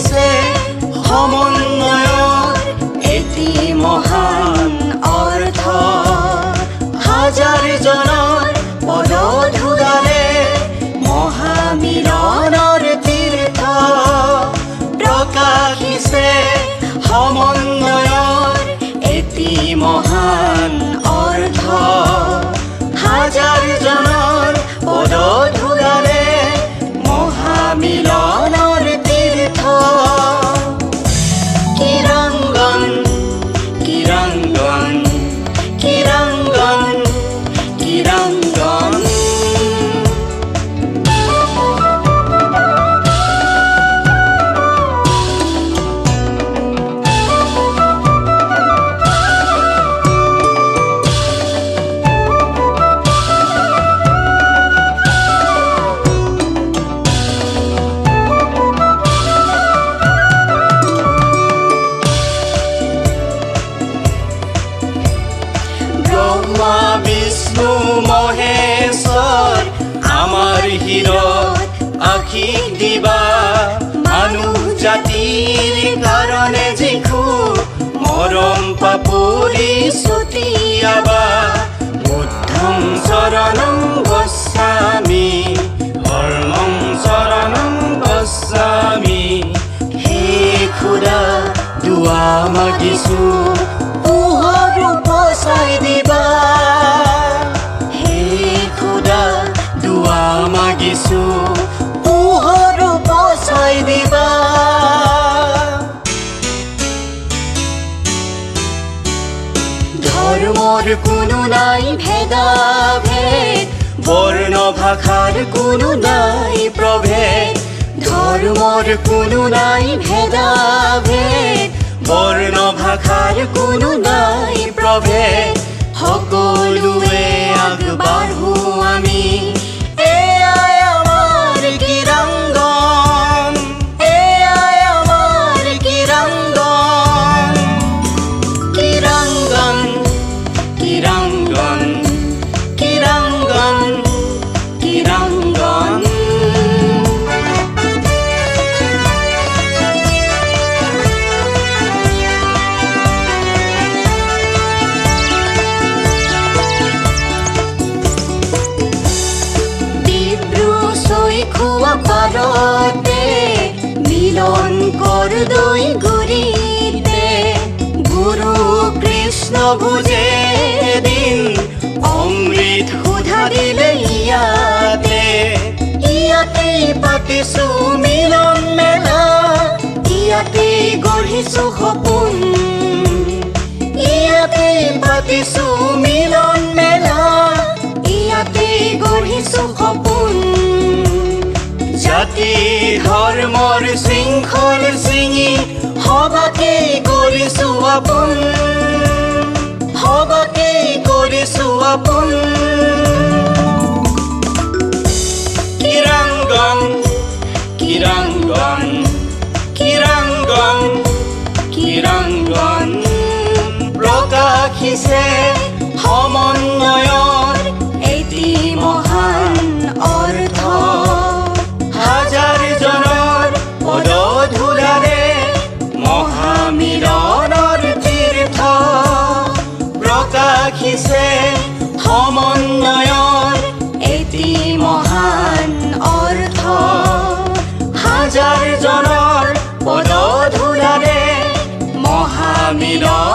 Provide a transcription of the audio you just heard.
ৰাখিছে সমন্বয়ৰ এটি মহান অৰ্থ। হাজাৰজনৰ পদধূলাৰে মহামিলনৰ তীৰ্থ প্ৰকাশিছে সমন্বয়ৰ এটি মহান অৰ্থ। হাজাৰজনৰ পদধূলাৰে মহামিলনৰ তীৰ্থ। কিৰংগন কিৰংগন কিৰংগন কিৰংগন। ব্ৰহ্মা বিষ্ণু মহেশ্বৰ আমাৰ হৃদয়ত আশীষ দিবা। মানুহ জাতিৰ কাৰণে যিখু মৰম পাপৰি ছটিয়াবা। বুদ্ধং শৰণং গচ্ছামি ধৰ্মং শৰণং গচ্ছামি। হে খুদা দুৱা মাগিছো পোহৰ উপচাই দিবা। হে খুদা দুৱা মাগিছো পোহৰ উপচাই দিবা। ধৰ্মৰ কোনো নাই ভেদাভেদ, বৰ্ণ ভাষাৰ কোনো নাই প্ৰভেদ। ধৰ্মৰ কোনো নাই ভেদাভেদ, বৰ্ণ ভাষাৰ কোনো নাই প্ৰভেদ। সকলোৱে আগবাঢ়ো আমি, এয়াই আমাৰ কিৰংগন, এয়াই আমাৰ কিৰংগন। কিৰংগন কিৰংগন কিৰংগন কিৰংগন। খোৱা পাৰতে মিলন কৰ দৈ গুৰিতে। গুৰু কৃষ্ণ ভুজে দিন অমৃত সুধা দিলে ইয়াতে। ইয়াতেই পাতিছো মিলন মেলা, ইয়াতেই গঢ়িছো সপোন। ইয়াতেই পাতিছো মিলন মেলা, ইয়াতেই গঢ়িছো সপোন। জাতি ধৰ্মৰ শৃংখল ছিঙি সবাকেই কৰিছো আপোন, সবাকেই কৰিছো আপোন। কিৰংগন কিৰংগন কিৰংগন কিৰংগন। প্ৰকাশিছে সমন্বয়ৰ এটি মহান অৰ্থ। হাজাৰজনৰ পদধূলাৰে মহামিলনৰ তীৰ্থ প্ৰকাশিছে সমন্বয়ৰ এটি মহান অৰ্থ। হাজাৰজনৰ পদধূলাৰে মহামিলন